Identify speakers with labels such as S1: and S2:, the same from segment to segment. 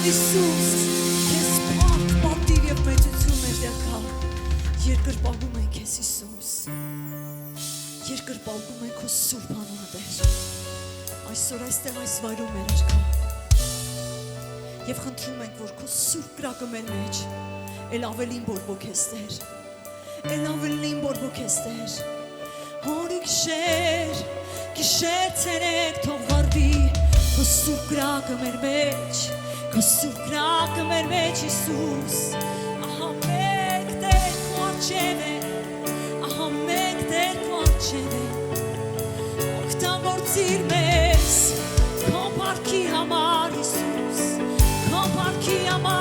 S1: Իսուս, քեզ պատիվ եւ մեծություն մեր դերքալ, երկրպագում ենք քեզ Իսուս, երկրպագում ենք քո սուրբ անունը Տեր, այսօր այստեղ այս վայրում մեր արքան, եւ խնդրում ենք, որ քո սուրբ կրակը մեր մեջ, էլ ավելին բորբոքես Տեր, էլ ավելին բորբոքես Տեր, հորի գիշեր ցերեկ թող վառվի, քո սուրբ կրակը մեր մեջ, քո սուրբ կրակը մեր մեջ Իսուս, ահա մեկ Տեր քո առջև է, ահա մեկ Տեր քո առջև է, օգտագործիր մեզ քո փառքի համար Իսուս, քո փառքի համար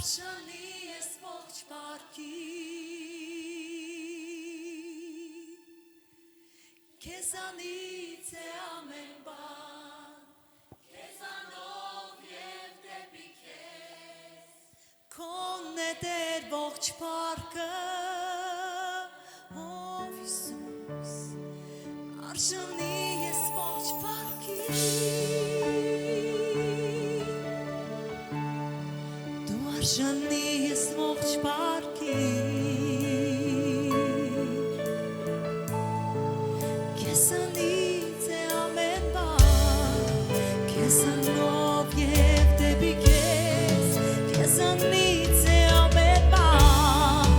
S1: Արժանի ես ողջ պարքի Քեզանից է ամեն բան Քեզանով և դեպի քեզ Քոնն է Տեր ողջ պարքը Ով Հիսուս Արժանի ես ողջ պարքի Արժանի ես ողջ պարքի Քեզանից է ամեն բան Քեզանով և դեպի քեզ Քեզանից է ամեն բան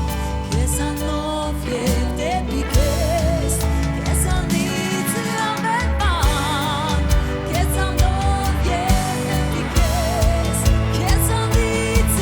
S1: Քեզանով և դեպի քեզ Քեզանից է ամեն բան Քեզանով և դեպի քեզ Քեզանից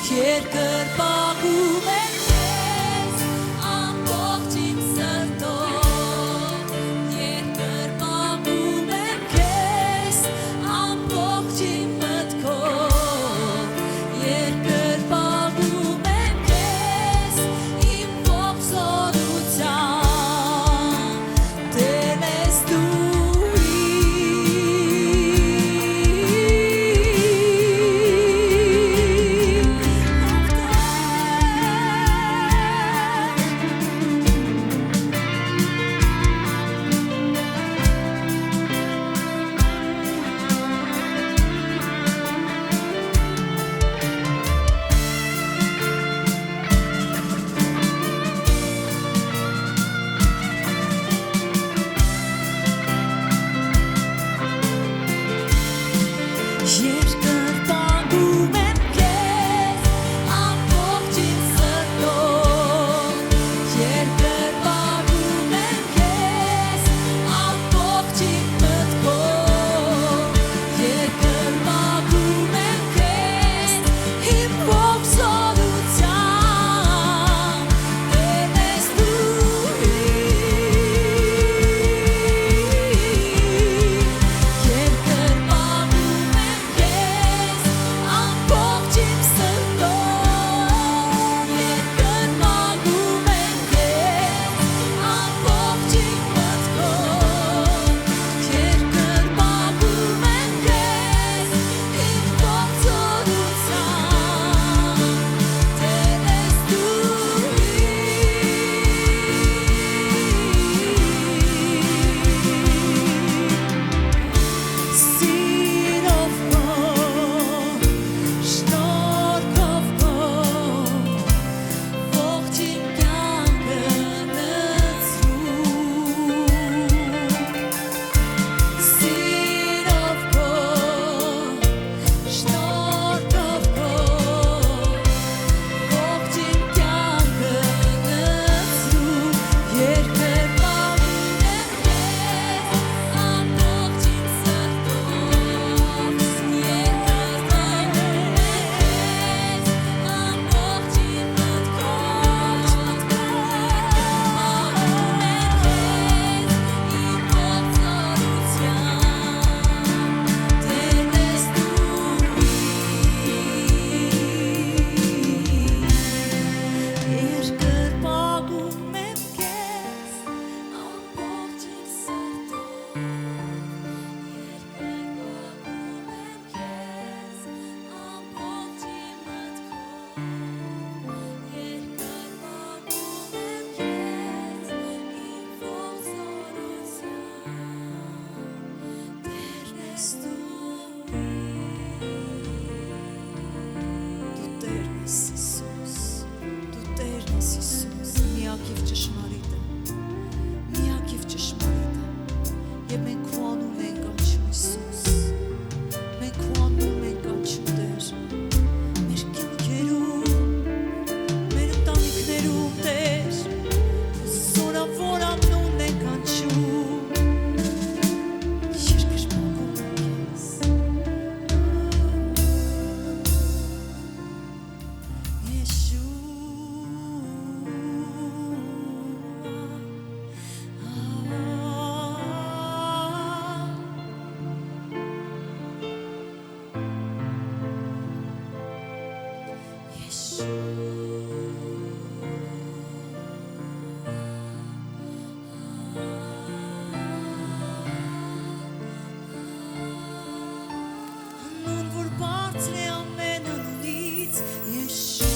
S1: Երկրպագում եմ քեզ ամբողջ իմ սրտով Երկրպագում եմ քեզ ամբողջ իմ մտքով Երկրպագում եմ քեզ իմ ողջ զորությամբ Տեր ես դու Երկրպագում եմ քեզ ամբողջ իմ սրտով Երկրպագում եմ քեզ ամբողջ իմ մտքով Երկրպագում եմ քեզ իմ ողջ զորությամբ Տեր ես դու Երկրպագում եմ քեզ ամբողջ իմ սրտով Երկրպագում եմ քեզ ամբողջ իմ մտքով Երկրպագում եմ քեզ իմ ողջ զորությամբ Տեր ես դու Սիրով քո, շնորհքով քո, ողջ իմ կյանքը լցրու Սիրով քո, շնորհքով քո, ողջ իմ կյանքը լցրու Երկրպագում եմ քեզ ամբողջ իմ սրտով Երկրպագում եմ քեզ ամբողջ իմ մտքով Երկրպագում եմ քեզ իմ ողջ զորությամբ Տեր ես Երկրպագում եմ քեզ ամբողջ իմ սրտով Երկրպագում եմ քեզ ամբողջ իմ մտքով Երկրպագում եմ քեզ իմ ողջ զորությամբ Տեր ես դու Տերն ես Հիսուս Դու Տերն ես Հիսուս միակ և ճշմարիտը միակ և ճշմարիտը Եվ մենք քո անունն ենք կանչում Հիսուս Մենք քո անունն ենք կանչում Տեր Մեր կյանքերում մեր ընտանիքներում Տեր Զորավոր անունն ենք կանչում Երկրպագում ենք քեզ Անուն որ բարձր է ամեն անունից Yeshua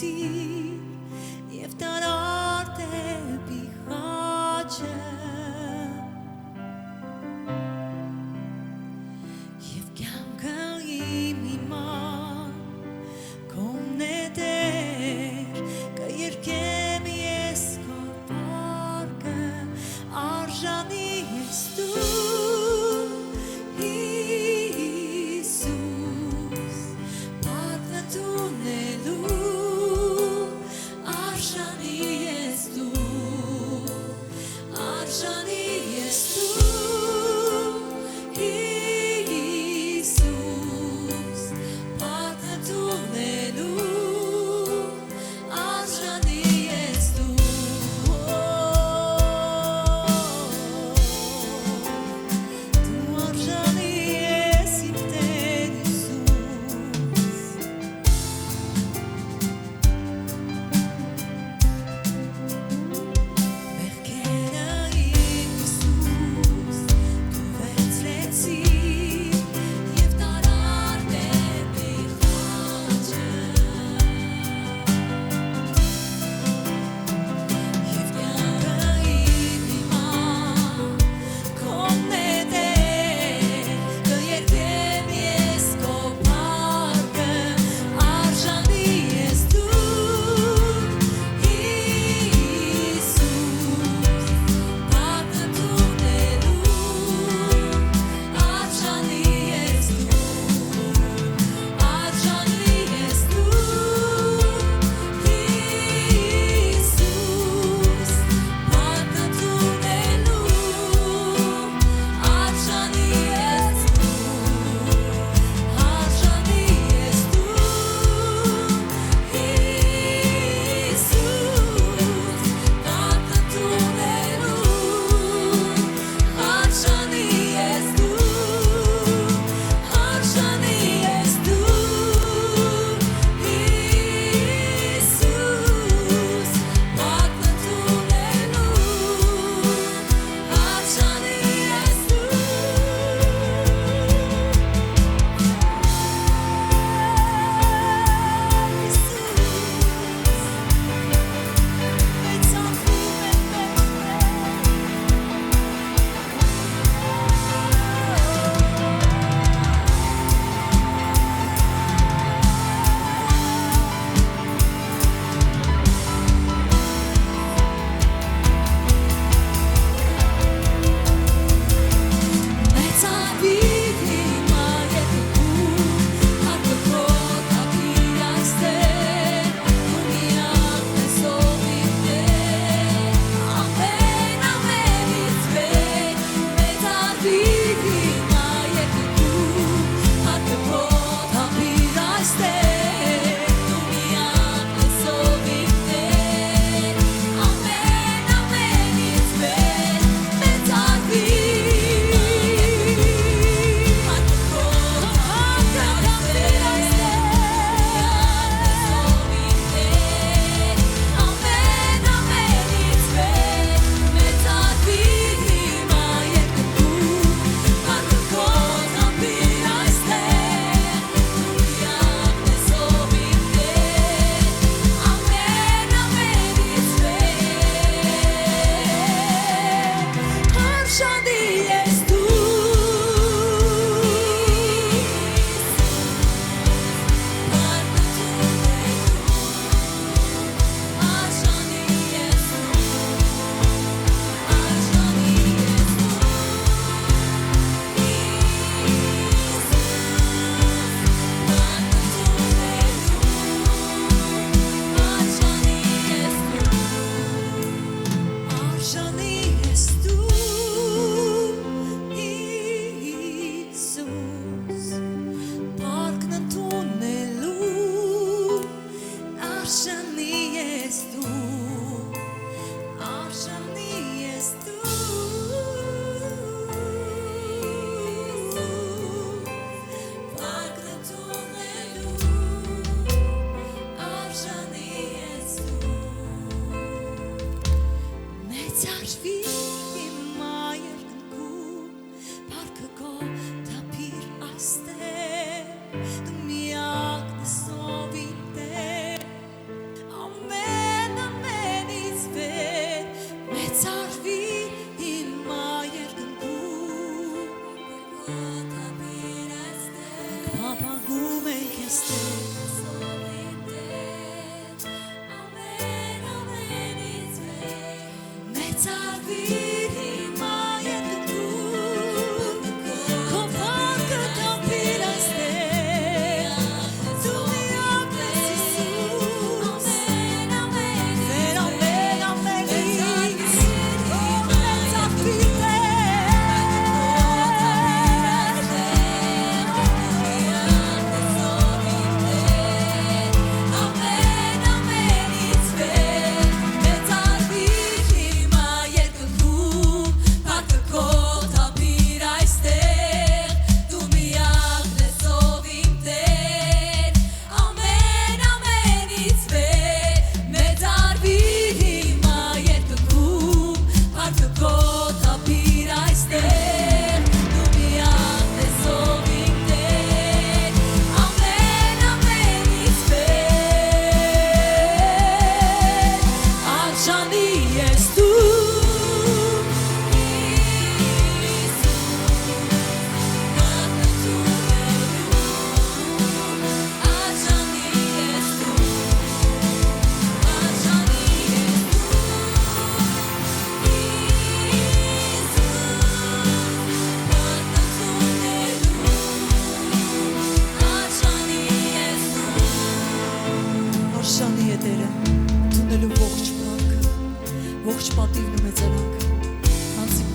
S1: Եվ տարար դեպի խաչը Եվ կյանքը իմ իման Քոնն է Տեր Կերկեմ ես քո պարկը Արժանի ես դու Հիսուս Պարկը տունելու Արժանի ես դու Արժանի ես դու Հիսուս Պարկը տունելու Արժանի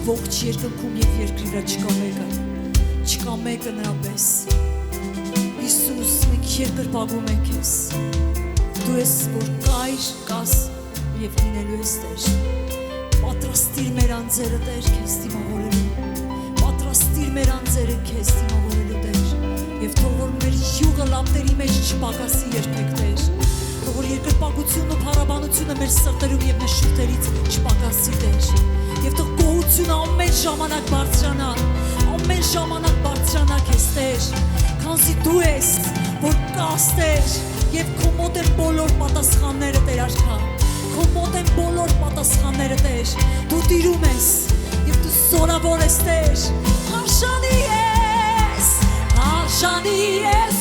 S1: Ողջ երկնքում եւ երկրի վրա չկա մեկը նրա պես Հիսուս մենք երկրպագում ենք քեզ Դու ես որ կայր կաս եւ լինելու ես Տեր Պատրաստիր մեր անձերը Տեր քեզ դիմավորելու Պատրաստիր մեր անձերը քեզ դիմավորելու Տեր եւ թող որ մեր յուղը լապտերի մեջ չպակասի երբեք Տեր Թող որ երկրպագությունը փառաբանությունը մեր սրտերում եւ մեր շուրթերից չպակասի Տեր Եվ թող գոհությունը ամեն ժամանակ բարձրանա քեզ Տեր Քանզի դու ես որ կաս Տեր եւ քո մոտ են բոլոր պատասխանները Տեր արքա Քո մոտ են բոլոր պատասխանները Տեր Դու տիրում ես եւ դու զորավոր ես Տեր Արժանի ես